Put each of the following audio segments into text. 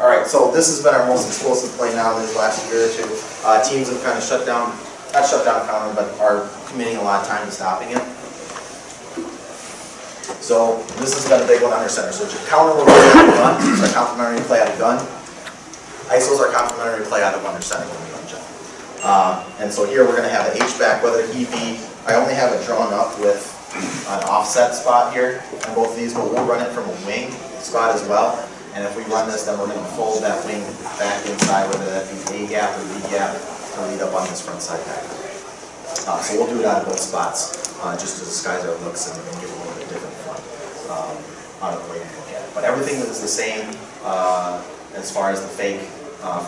All right, so this has been our most explosive play now this last year or two. Teams have kind of shut down, not shut down counter, but are committing a lot of time to stopping it. So this has been a big one under center. So counter will be out of gun, so our complementary play out of gun. ISO's our complementary play out of under center when we run jet. And so here we're going to have an H-back, whether he be, I only have it drawn up with an offset spot here on both of these, but we'll run it from a wing spot as well. And if we run this, then we're going to fold that wing back inside, whether that be A gap or B gap, to lead up on this front side back. So we'll do it out of both spots, just to disguise our looks and give a little bit different front out of the way to look at it. But everything is the same as far as the fake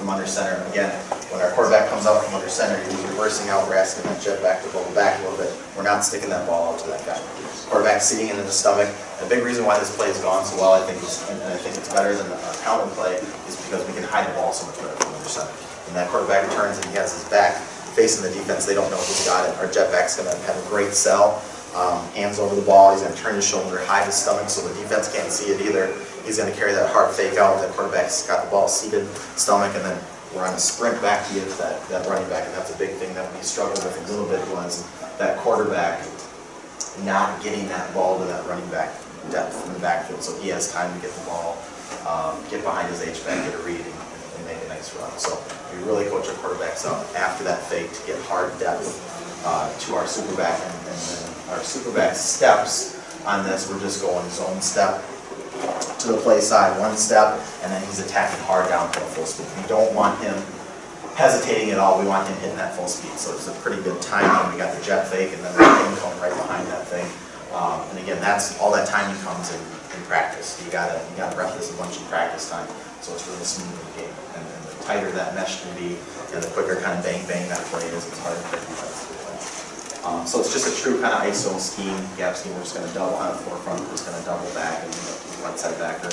from under center. Again, when our quarterback comes out from under center, he's reversing out, we're asking that jet back to pull back a little bit. We're not sticking that ball out to that guy. Quarterback seating into the stomach. A big reason why this play has gone so well, I think, and I think it's better than the counter play, is because we can hide the ball so much better from under center. When that quarterback returns and he has his back facing the defense, they don't know who's got it. Our jet back's going to have a great sell. Hands over the ball, he's going to turn his shoulder, hide his stomach so the defense can't see it either. He's going to carry that hard fake out. That quarterback's got the ball seated, stomach, and then we're on a sprint back to you, that running back. And that's a big thing that we struggled with a little bit, was that quarterback not getting that ball to that running back depth in the backfield. So he has time to get the ball, get behind his H-back, get a read, and make a nice run. So we really coach our quarterbacks up after that fake to get hard depth to our superback, and then our superback steps on this. We're just going zone step to the play side, one step, and then he's attacking hard down to full speed. We don't want him hesitating at all. We want him hitting that full speed. So it's a pretty good timing. We got the jet fake, and then the thing coming right behind that thing. And again, that's all that timing comes in practice. You gotta rep this a bunch in practice time, so it's really smooth in the game. And the tighter that mesh can be, and the quicker kind of bang that play is, it's harder for defense to play. So it's just a true kind of ISO scheme, gap scheme. We're just going to double on the forefront, we're just going to double back, and the right side backer,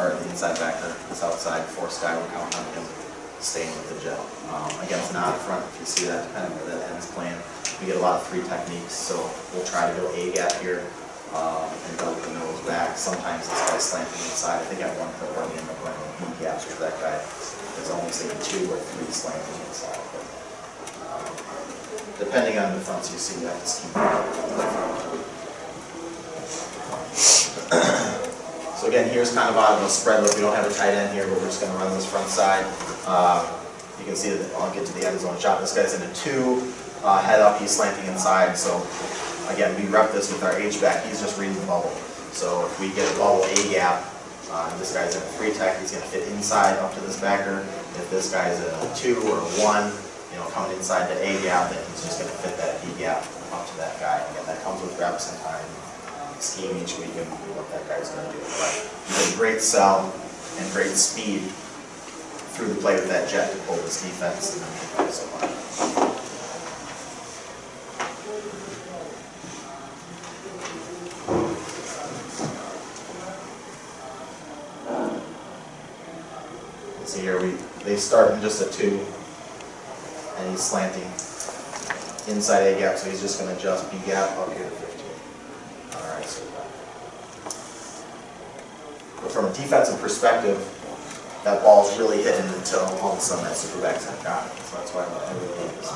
or the inside backer, this outside, force guy, we're counting on him staying with the jet. Again, it's not front, if you see that, kind of where that ends playing. We get a lot of three techniques, so we'll try to go A gap here, and double the nose back. Sometimes this guy's slanting inside. I think at one point we end up running B gaps because that guy is almost like 2 or 3 slanting inside. But, depending on the fronts you see, that scheme. So again, here's kind of out of a spread look. We don't have a tight end here, but we're just going to run this front side. You can see that I'll get to the end zone shot. This guy's in a 2, head up, he's slanting inside. So again, we rep this with our H-back. He's just reading the bubble. So if we get a bubble A gap, this guy's in a 3 tech, he's going to fit inside up to this backer. If this guy's in a 2 or a 1, coming inside the A gap, then he's just going to fit that B gap up to that guy. Again, that comes with reps and time, scheme each week, and what that guy's going to do. But he has great sell and great speed through the play with that jet to pull this defense and play so much. See here, they start in just a 2. And he's slanting inside A gap, so he's just going to adjust B gap up here to 15. All right, so but from a defensive perspective, that ball's really hitting until all of a sudden that superback's got it. So that's why everything is.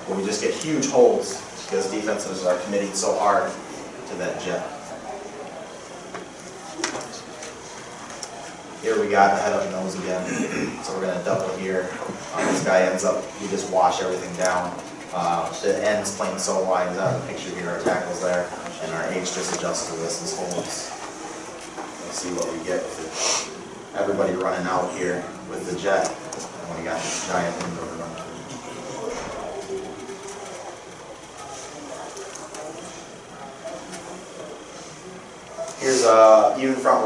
But we just get huge holes because defenses are committing so hard to that jet. Here we got the head up nose again, so we're going to double here. This guy ends up, we just wash everything down. The end's playing so wide, he's out of the picture here, our tackle's there, and our H just adjusts to this and holds. Let's see what we get with everybody running out here with the jet, and we got this giant window to run through. Here's even front,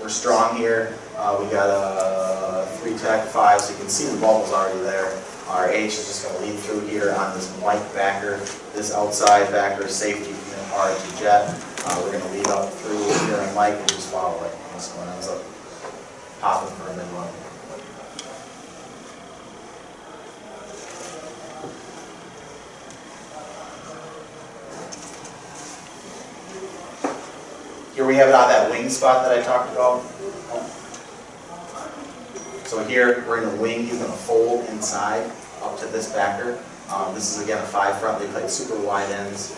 we're strong here. We got a 3 tech 5, so you can see the bubble's already there. Our H is just going to lead through here on this white backer. This outside backer safety coming hard to jet. We're going to lead up through here on Mike and just follow it. This one ends up popping for a mid-run. Here we have it on that wing spot that I talked about. So here, we're in a wing, he's going to fold inside up to this backer. This is again a 5 front, they played super wide ends.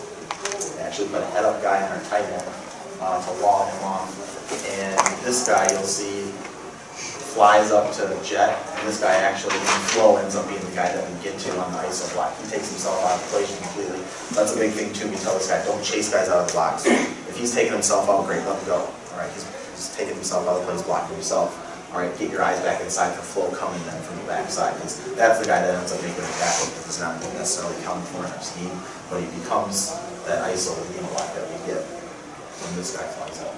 They actually put a head up guy on our tight end to wall him off. And this guy, you'll see, flies up to the jet, and this guy actually, in flow, ends up being the guy that we get to on the ISO block. He takes himself out of the equation completely. That's a big thing too, we tell this guy, don't chase guys out of the blocks. If he's taking himself out, great, let him go. All right, he's taking himself out of the place, blocking himself. All right, get your eyes back inside for flow coming then from the backside. That's the guy that ends up making the tackle because he's not necessarily counting for in our scheme, but he becomes that ISO block that we get when this guy flies out.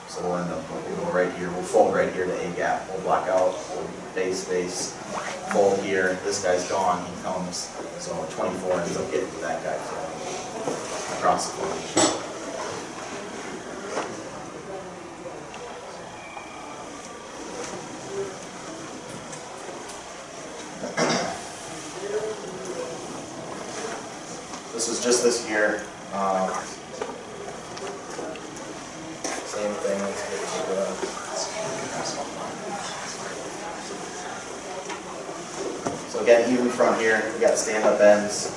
So we'll end up, we'll go right here, we'll fold right here to A gap, we'll block out, we'll base, fold here, this guy's gone, he comes, so 24 ends up getting to that guy across the formation. This is just this year. Same thing. Let's get to so again, even from here, we got stand-up ends.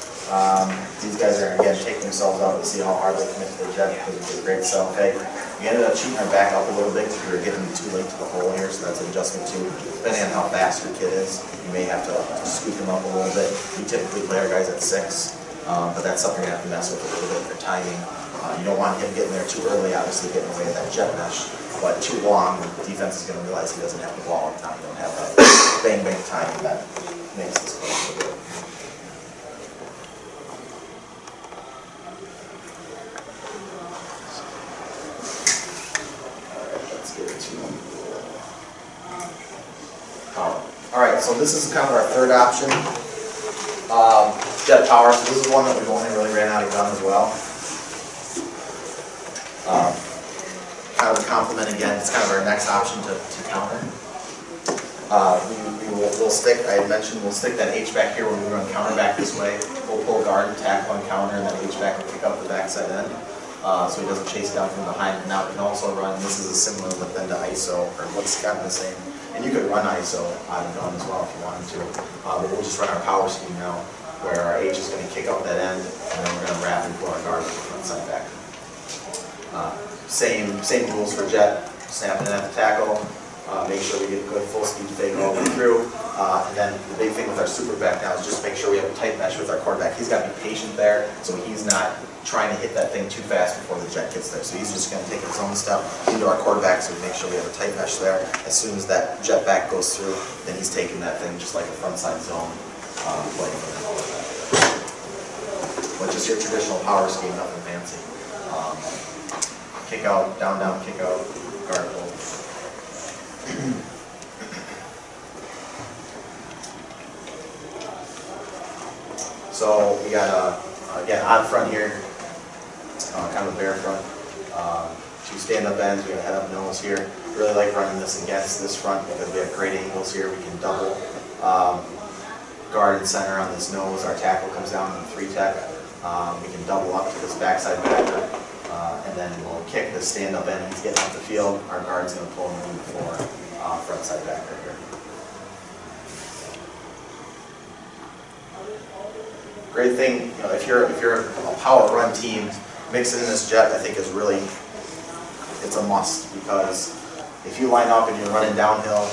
These guys are again taking themselves out to see how hard they commit to the jet because it's a great self-pay. We ended up shooting our back up a little bit because we were getting too late to the hole here, so that's an adjustment too. Depending on how fast your kid is, you may have to scoop them up a little bit. We typically play our guys at 6. But that's something you have to mess with a little bit for timing. You don't want him getting there too early, obviously getting away with that jet mesh, but too long, the defense is going to realize he doesn't have the ball on time. He don't have that bang time that makes this play so good. Alright, let's get to power. Alright, so this is kind of our third option. Jet power, so this is one that we've only really ran out of gun as well. Kind of a compliment again, it's kind of our next option to counter. We'll stick, I had mentioned, we'll stick that H back here when we run counter back this way. We'll pull guard and tackle on counter, and then H back will pick up the backside end. So he doesn't chase down from behind. And now we can also run, this is a similar look then to ISO, or what's kind of the same. And you could run ISO out of gun as well if you wanted to. But we'll just run our power scheme now, where our H is going to kick up that end, and then we're going to wrap and pull our guard with the front side back. Same rules for jet, snapping at the tackle, make sure we get good full speed fake all the way through, and then the big thing with our super back now is just make sure we have a tight mesh with our quarterback. He's got to be patient there, so he's not trying to hit that thing too fast before the jet gets there. So he's just going to take his own step into our quarterback, so we make sure we have a tight mesh there. As soon as that jet back goes through, then he's taking that thing just like a front side zone. But just your traditional power scheme, nothing fancy. Kick out, down, kick out, guard hold. So we got again on front here, kind of a bare front. 2 stand-up ends. We got a head-up nose here. Really like running this against this front because we have great angles here. We can double. Guard and center on this nose. Our tackle comes down in the 3-tech. We can double up to this backside backer, and then we'll kick the stand-up end. He's getting off the field. Our guard's going to pull him in for front side backer here. Great thing, you know, if you're a power run team, mixing in this jet I think is really, it's a must, because if you line up and you're running downhill,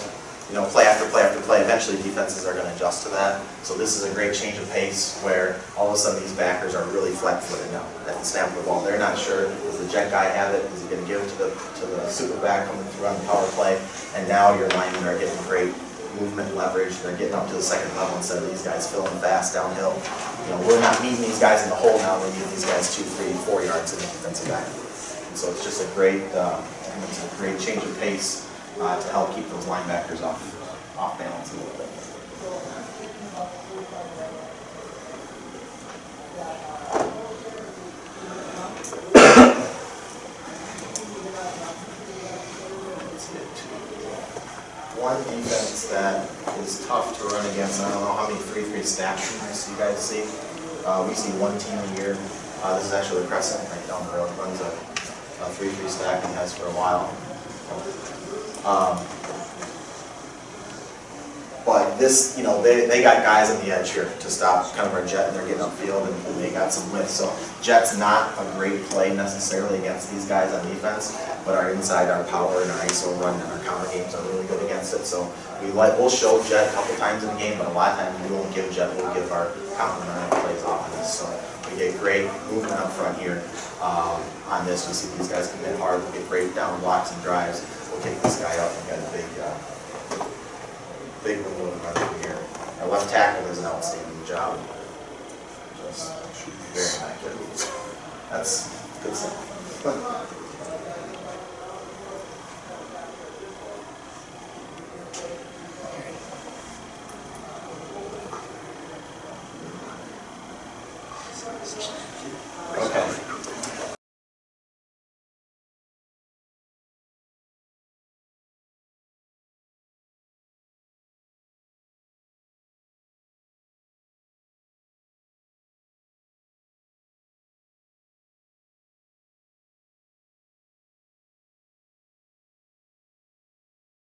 you know, play after play after play, eventually defenses are going to adjust to that. So this is a great change of pace where all of a sudden these backers are really flat-footed now at the snap of the ball. They're not sure, does the jet guy have it? Is he going to give it to the super back coming through on the power play? And now your linemen are getting great movement leverage. They're getting up to the second level instead of these guys filling fast downhill. You know, we're not meeting these guys in the hole now. We're meeting these guys 2, 3, 4 yards in the defensive back. And so it's just a great, it's a great change of pace to help keep those linebackers off balance a little bit. one defense that is tough to run against. I don't know how many 3-3 stacks you guys see. We see one team a year. This is actually the Crescent right down the road. Runs a 3-3 stack and has for a while. But this, you know, they got guys on the edge here to stop kind of our jet, and they're getting upfield, and they got some width. So jet's not a great play necessarily against these guys on defense, but our inside, our power, and our ISO run and our counter games are really good against it. So we'll show jet a couple times in the game, but a lot of times we won't give jet, we'll give our complementary plays off of this. So we get great movement up front here on this. We see these guys come in hard, we get great down blocks and drives. We'll take this guy up and get a big window to run through here. Our left tackle does an outstanding job. Just very immaculate. That's good stuff. Okay.